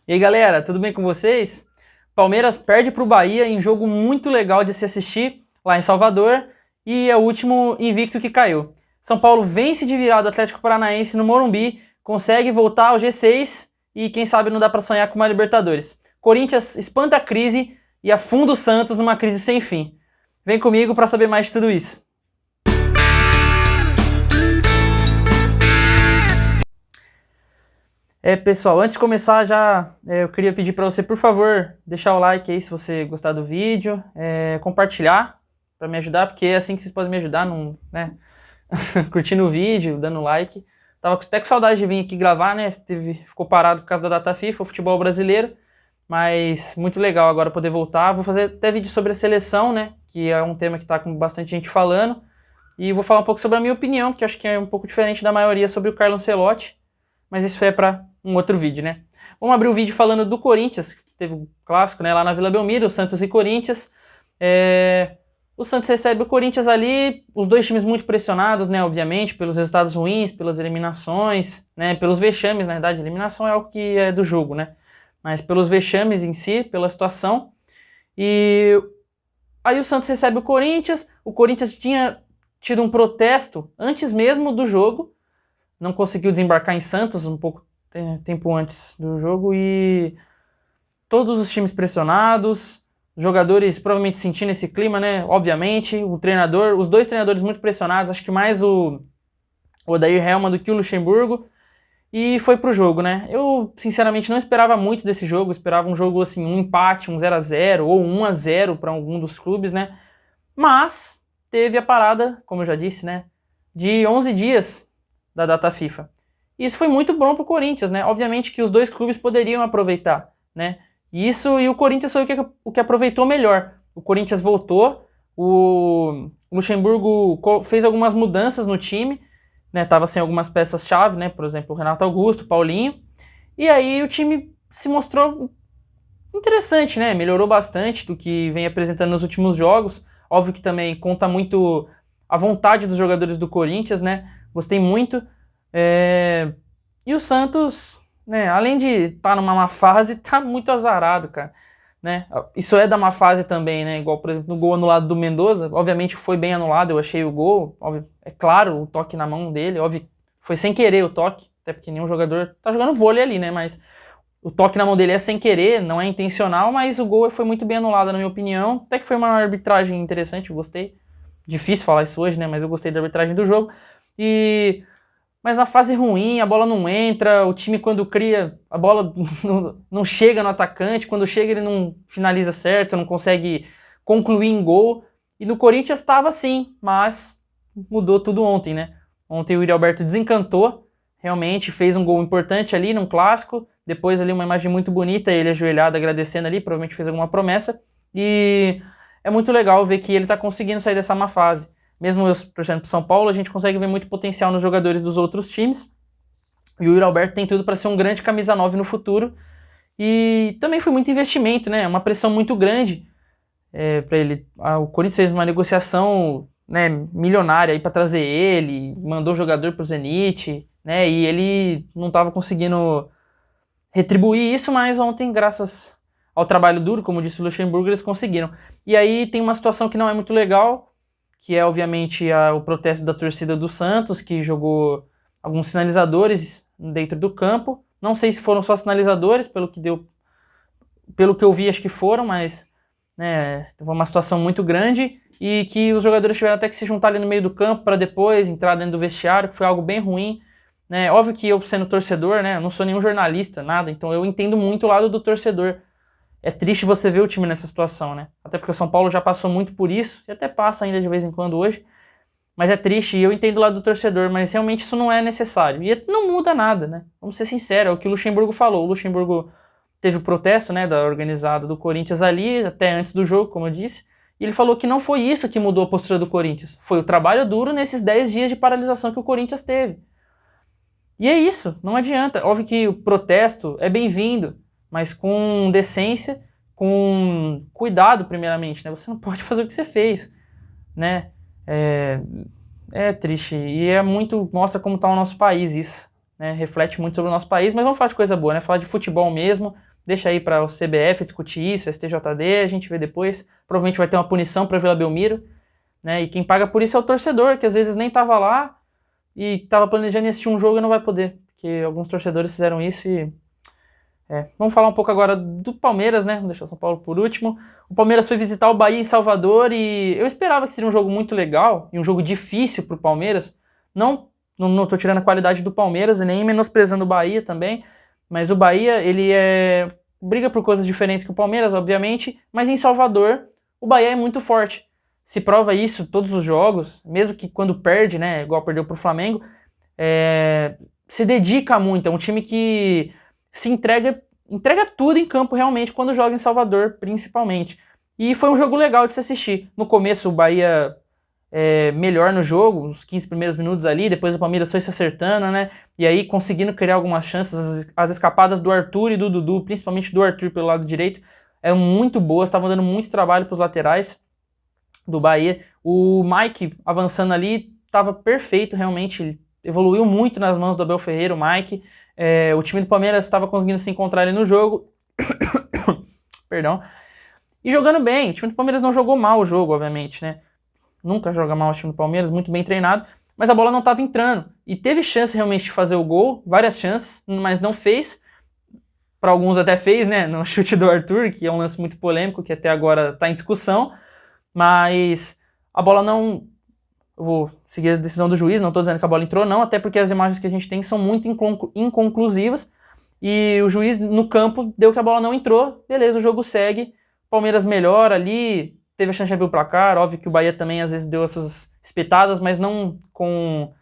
E aí galera, tudo bem com vocês? Palmeiras perde para o Bahia em jogo muito legal de se assistir lá em Salvador e é o último invicto que caiu. São Paulo vence de virada o Atlético Paranaense no Morumbi, consegue voltar ao G6 e quem sabe não dá para sonhar com uma Libertadores. Corinthians espanta a crise e afunda o Santos numa crise sem fim. Vem comigo para saber mais de tudo isso. Pessoal, antes de começar eu queria pedir para você, por favor, deixar o like aí se você gostar do vídeo, compartilhar para me ajudar, porque é assim que vocês podem me ajudar, curtindo o vídeo, dando like. Tava até com saudade de vir aqui gravar, né? Ficou parado por causa da data FIFA, o futebol brasileiro, mas muito legal agora poder voltar. Vou fazer até vídeo sobre a seleção, né? Que é um tema que tá com bastante gente falando, e vou falar um pouco sobre a minha opinião, que acho que é um pouco diferente da maioria sobre o Carlo Ancelotti, mas isso é para um outro vídeo, né? Vamos abrir o vídeo falando do Corinthians, que teve um clássico, né, lá na Vila Belmiro, Santos e Corinthians. O Santos recebe o Corinthians ali, os dois times muito pressionados, né, obviamente, pelos resultados ruins, pelas eliminações, né, pelos vexames, na verdade, eliminação é algo que é do jogo, né, mas pelos vexames em si, pela situação. E aí o Santos recebe o Corinthians tinha tido um protesto antes mesmo do jogo, não conseguiu desembarcar em Santos um pouco tempo antes do jogo e todos os times pressionados, jogadores provavelmente sentindo esse clima, né? Obviamente, os dois treinadores muito pressionados, acho que mais o Odair Hellmann do que o Luxemburgo, e foi pro jogo, né? Eu, sinceramente, não esperava muito desse jogo, esperava um jogo assim, um empate, um 0-0 ou 1-0 para algum dos clubes, né? Mas teve a parada, como eu já disse, né? De 11 dias da data FIFA. Isso foi muito bom pro Corinthians, né? Obviamente que os dois clubes poderiam aproveitar, né? E o Corinthians foi o que aproveitou melhor. O Corinthians voltou, o Luxemburgo fez algumas mudanças no time, né? Tava sem algumas peças-chave, né? Por exemplo, o Renato Augusto, o Paulinho. E aí o time se mostrou interessante, né? Melhorou bastante do que vem apresentando nos últimos jogos. Óbvio que também conta muito a vontade dos jogadores do Corinthians, né? Gostei muito. E o Santos, né, além de estar numa má fase, tá muito azarado, cara, né? Isso é da má fase também, né? Igual, por exemplo, no gol anulado do Mendoza, obviamente foi bem anulado, eu achei o gol, óbvio, é claro, o toque na mão dele, óbvio, foi sem querer o toque, até porque nenhum jogador tá jogando vôlei ali, né? Mas o toque na mão dele é sem querer, não é intencional, mas o gol foi muito bem anulado, na minha opinião. Até que foi uma arbitragem interessante, eu gostei. Difícil falar isso hoje, né? Mas eu gostei da arbitragem do jogo. Mas na fase ruim, a bola não entra, o time quando cria, a bola não chega no atacante, quando chega ele não finaliza certo, não consegue concluir em gol. E no Corinthians estava assim, mas mudou tudo ontem, né? Ontem o Yuri Alberto desencantou, realmente fez um gol importante ali num clássico, depois ali uma imagem muito bonita, ele ajoelhado agradecendo ali, provavelmente fez alguma promessa. E é muito legal ver que ele está conseguindo sair dessa má fase. Mesmo eu torcendo pro São Paulo, a gente consegue ver muito potencial nos jogadores dos outros times. E o Yuri Alberto tem tudo para ser um grande camisa 9 no futuro. E também foi muito investimento, né? Uma pressão muito grande para ele. O Corinthians fez uma negociação, né, milionária para trazer ele, mandou o jogador pro Zenit, né? E ele não estava conseguindo retribuir isso, mas ontem, graças ao trabalho duro, como disse o Luxemburgo, eles conseguiram. E aí tem uma situação que não é muito legal, que é obviamente o protesto da torcida do Santos, que jogou alguns sinalizadores dentro do campo. Não sei se foram só sinalizadores, pelo que eu vi, acho que foram, mas né, foi uma situação muito grande e que os jogadores tiveram até que se juntar ali no meio do campo para depois entrar dentro do vestiário, que foi algo bem ruim. Né? Óbvio que eu, sendo torcedor, né, eu não sou nenhum jornalista, nada, então eu entendo muito o lado do torcedor. É triste você ver o time nessa situação, né? Até porque o São Paulo já passou muito por isso, e até passa ainda de vez em quando hoje. Mas é triste, e eu entendo o lado do torcedor, mas realmente isso não é necessário. E não muda nada, né? Vamos ser sinceros, é o que o Luxemburgo falou. O Luxemburgo teve o protesto, né, da organizada do Corinthians ali, até antes do jogo, como eu disse. E ele falou que não foi isso que mudou a postura do Corinthians. Foi o trabalho duro nesses 10 dias de paralisação que o Corinthians teve. E é isso, não adianta. Óbvio que o protesto é bem-vindo, mas com decência, com cuidado primeiramente, né? Você não pode fazer o que você fez, né? É triste e mostra como está o nosso país isso, né? Reflete muito sobre o nosso país, mas vamos falar de coisa boa, né? Falar de futebol mesmo, deixa aí para o CBF discutir isso, STJD, a gente vê depois. Provavelmente vai ter uma punição para Vila Belmiro, né? E quem paga por isso é o torcedor, que às vezes nem tava lá e tava planejando assistir um jogo e não vai poder, porque alguns torcedores fizeram isso e... Vamos falar um pouco agora do Palmeiras, né? Vamos deixar o São Paulo por último. O Palmeiras foi visitar o Bahia em Salvador e eu esperava que seria um jogo muito legal e um jogo difícil pro Palmeiras. Não tô tirando a qualidade do Palmeiras e nem menosprezando o Bahia também, mas o Bahia, ele briga por coisas diferentes que o Palmeiras, obviamente, mas em Salvador o Bahia é muito forte. Se prova isso todos os jogos, mesmo que quando perde, né? Igual perdeu pro Flamengo, se dedica muito. É um time que se entrega tudo em campo realmente quando joga em Salvador, principalmente. E foi um jogo legal de se assistir. No começo o Bahia melhor no jogo, os 15 primeiros minutos ali, depois o Palmeiras foi se acertando, né? E aí conseguindo criar algumas chances, as escapadas do Arthur e do Dudu, principalmente do Arthur pelo lado direito, eram muito boas, estavam dando muito trabalho para os laterais do Bahia. O Mike avançando ali estava perfeito, realmente, ele evoluiu muito nas mãos do Abel Ferreira, o Mike. O time do Palmeiras estava conseguindo se encontrar ali no jogo. Perdão. E jogando bem. O time do Palmeiras não jogou mal o jogo, obviamente, né? Nunca joga mal o time do Palmeiras, muito bem treinado. Mas a bola não estava entrando. E teve chance realmente de fazer o gol, várias chances, mas não fez. Para alguns até fez, né? No chute do Arthur, que é um lance muito polêmico, que até agora está em discussão. Mas a bola não... Eu vou seguir a decisão do juiz, não estou dizendo que a bola entrou, não, até porque as imagens que a gente tem são muito inconclusivas. E o juiz no campo deu que a bola não entrou, beleza, o jogo segue. Palmeiras melhora ali, teve a chance de abrir o placar, óbvio que o Bahia também às vezes deu as suas espetadas, mas não com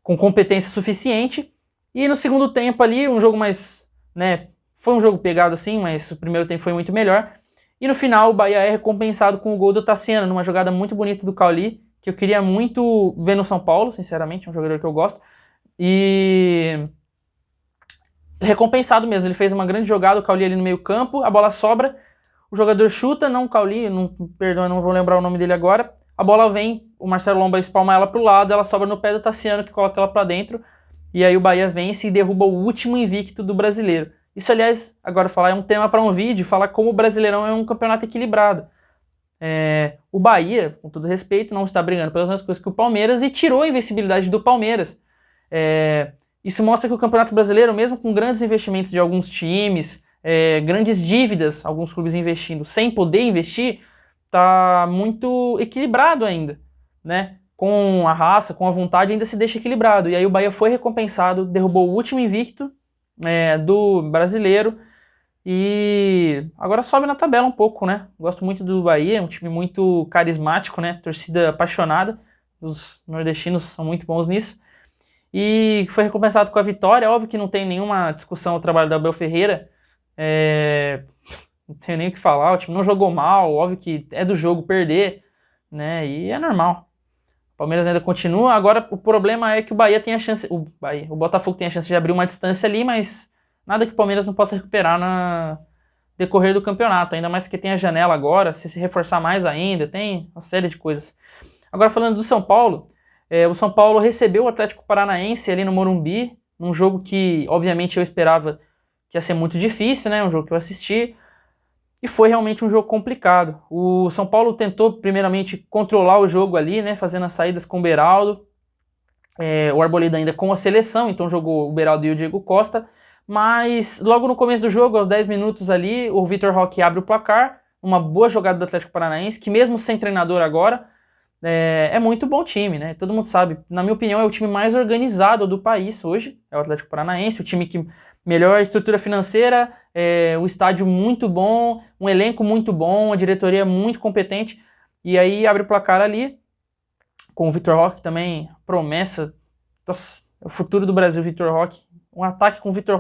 competência suficiente. E no segundo tempo ali, um jogo mais, né, foi um jogo pegado assim, mas o primeiro tempo foi muito melhor. E no final o Bahia é recompensado com o gol do Tassiano, numa jogada muito bonita do Cauli, que eu queria muito ver no São Paulo, sinceramente, é um jogador que eu gosto. E recompensado mesmo, ele fez uma grande jogada, o Cauli ali no meio campo, a bola sobra, o jogador chuta, não o Cauli, perdão, não vou lembrar o nome dele agora, a bola vem, o Marcelo Lomba espalma ela pro lado, ela sobra no pé do Tassiano, que coloca ela pra dentro, e aí o Bahia vence e derruba o último invicto do brasileiro. Isso, aliás, agora falar é um tema para um vídeo, falar como o Brasileirão é um campeonato equilibrado. O Bahia, com todo respeito, não está brigando pelas mesmas coisas que o Palmeiras e tirou a invencibilidade do Palmeiras. Isso mostra que o Campeonato Brasileiro, mesmo com grandes investimentos de alguns times, grandes dívidas, alguns clubes investindo sem poder investir, está muito equilibrado ainda, né? Com a raça, com a vontade, ainda se deixa equilibrado. E aí o Bahia foi recompensado, derrubou o último invicto do brasileiro, e agora sobe na tabela um pouco, né? Gosto muito do Bahia, é um time muito carismático, né? Torcida apaixonada, os nordestinos são muito bons nisso. E foi recompensado com a vitória, óbvio que não tem nenhuma discussão o trabalho do Abel Ferreira, não tenho nem o que falar, o time não jogou mal, óbvio que é do jogo perder, né? E é normal. O Palmeiras ainda continua, agora o problema é que o Bahia tem a chance, o Botafogo tem a chance de abrir uma distância ali, mas nada que o Palmeiras não possa recuperar no decorrer do campeonato, ainda mais porque tem a janela agora, se reforçar mais ainda, tem uma série de coisas. Agora falando do São Paulo, o São Paulo recebeu o Atlético Paranaense ali no Morumbi, num jogo que obviamente eu esperava que ia ser muito difícil, né? Um jogo que eu assisti, e foi realmente um jogo complicado. O São Paulo tentou primeiramente controlar o jogo ali, né? Fazendo as saídas com o Beraldo, o Arboleda ainda com a seleção, então jogou o Beraldo e o Diego Costa. Mas logo no começo do jogo, aos 10 minutos ali, o Vitor Roque abre o placar, uma boa jogada do Atlético Paranaense, que mesmo sem treinador agora, é muito bom time, né? Todo mundo sabe, na minha opinião, é o time mais organizado do país hoje, é o Atlético Paranaense, o time que melhor estrutura financeira, o estádio muito bom, um elenco muito bom, a diretoria muito competente, e aí abre o placar ali, com o Vitor Roque também, promessa, nossa, o futuro do Brasil, Vitor Roque. Um ataque com Vitor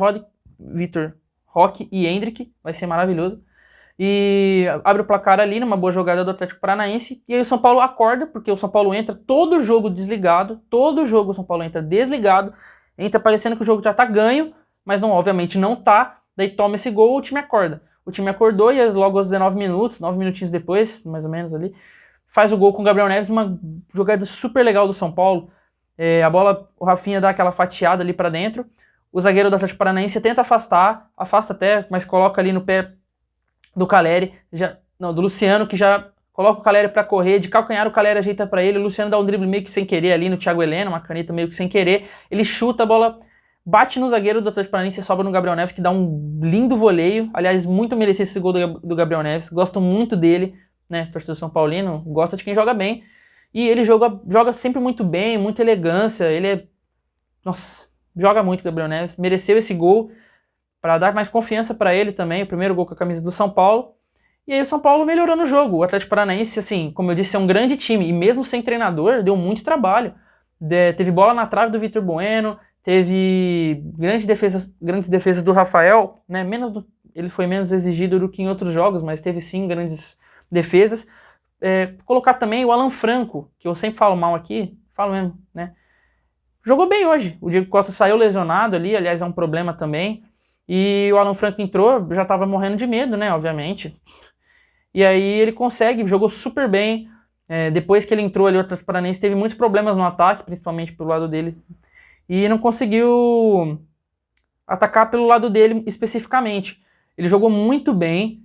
Roque e Endrick, vai ser maravilhoso. E abre o placar ali, numa boa jogada do Atlético Paranaense. E aí o São Paulo acorda, porque o São Paulo entra todo jogo desligado. Todo jogo o São Paulo entra desligado. Entra parecendo que o jogo já tá ganho, mas não, obviamente não tá. Daí toma esse gol, o time acorda. O time acordou e logo aos 19 minutos, 9 minutinhos depois, mais ou menos ali, faz o gol com o Gabriel Neves, uma jogada super legal do São Paulo. A bola, o Rafinha dá aquela fatiada ali pra dentro. o zagueiro do Atlético Paranaense tenta afastar, afasta até, mas coloca ali no pé do Caleri, do Luciano, que já coloca o Caleri pra correr, de calcanhar o Caleri ajeita pra ele, o Luciano dá um drible meio que sem querer ali no Thiago Heleno, uma caneta meio que sem querer, ele chuta a bola, bate no zagueiro do Atlético Paranaense e sobra no Gabriel Neves, que dá um lindo voleio, aliás, muito merecido esse gol do Gabriel Neves, gosto muito dele, né, torcedor São Paulino, gosta de quem joga bem, e ele joga sempre muito bem, muita elegância, ele é, nossa, joga muito o Gabriel Neves, mereceu esse gol, para dar mais confiança para ele também, o primeiro gol com a camisa do São Paulo. E aí o São Paulo melhorou no jogo. O Atlético Paranaense, assim, como eu disse, é um grande time. E mesmo sem treinador, deu muito trabalho. Teve bola na trave do Vitor Bueno, teve grandes defesas do Rafael, né? Ele foi menos exigido do que em outros jogos, mas teve sim grandes defesas. Colocar também o Alan Franco, que eu sempre falo mal aqui, falo mesmo, né? Jogou bem hoje. O Diego Costa saiu lesionado ali, aliás, é um problema também. E o Alan Franco entrou, já tava morrendo de medo, né, obviamente. E aí ele consegue, jogou super bem. Depois que ele entrou ali, o Atlético Paranaense teve muitos problemas no ataque, principalmente pelo lado dele. E não conseguiu atacar pelo lado dele especificamente. Ele jogou muito bem.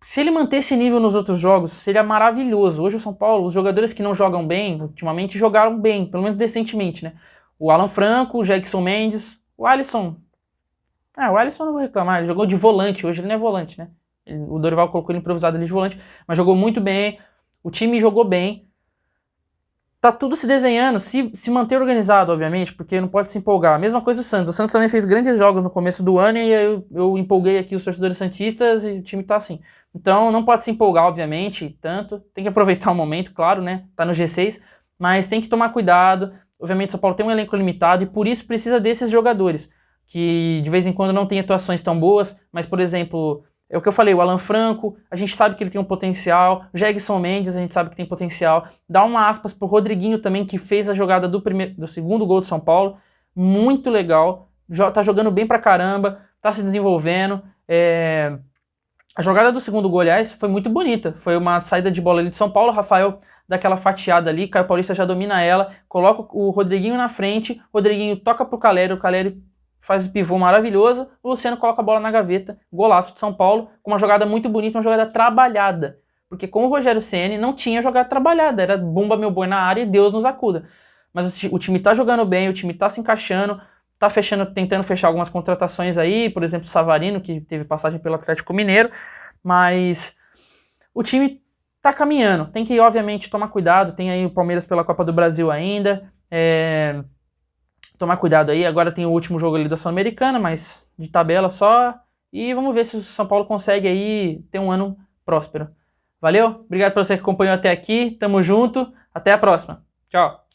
Se ele manter esse nível nos outros jogos, seria maravilhoso. Hoje o São Paulo, os jogadores que não jogam bem, ultimamente jogaram bem, pelo menos decentemente, né? O Alan Franco, o Jackson Mendes, o Alisson... o Alisson não vou reclamar, ele jogou de volante, hoje ele não é volante, né? O Dorival colocou ele improvisado ali de volante, mas jogou muito bem, o time jogou bem. Tá tudo se desenhando, se manter organizado, obviamente, porque não pode se empolgar. A mesma coisa do Santos. O Santos também fez grandes jogos no começo do ano e eu empolguei aqui os torcedores santistas e o time tá assim. Então não pode se empolgar, obviamente, tanto. Tem que aproveitar o momento, claro, né? Tá no G6, mas tem que tomar cuidado. Obviamente, o São Paulo tem um elenco limitado e por isso precisa desses jogadores que de vez em quando não tem atuações tão boas, mas, por exemplo, é o que eu falei, o Alan Franco, a gente sabe que ele tem um potencial, o Jackson Mendes, a gente sabe que tem potencial, dá uma aspas pro Rodriguinho também, que fez a jogada do segundo gol do São Paulo, muito legal, tá jogando bem pra caramba, tá se desenvolvendo, a jogada do segundo gol, aliás, foi muito bonita, foi uma saída de bola ali de São Paulo, Rafael dá aquela fatiada ali, Caio Paulista já domina ela, coloca o Rodriguinho na frente, o Rodriguinho toca pro Caleri, o Caleri faz o pivô maravilhoso, o Luciano coloca a bola na gaveta, golaço de São Paulo, com uma jogada muito bonita, uma jogada trabalhada, porque com o Rogério Ceni não tinha jogada trabalhada, era bomba meu boi na área e Deus nos acuda. Mas o time tá jogando bem, o time tá se encaixando, tá tentando fechar algumas contratações aí, por exemplo, o Savarino, que teve passagem pelo Atlético Mineiro, mas o time tá caminhando, tem que obviamente tomar cuidado, tem aí o Palmeiras pela Copa do Brasil ainda, tomar cuidado aí, agora tem o último jogo ali da Sul-Americana, mas de tabela só, e vamos ver se o São Paulo consegue aí ter um ano próspero. Valeu? Obrigado por você que acompanhou até aqui, tamo junto, até a próxima. Tchau!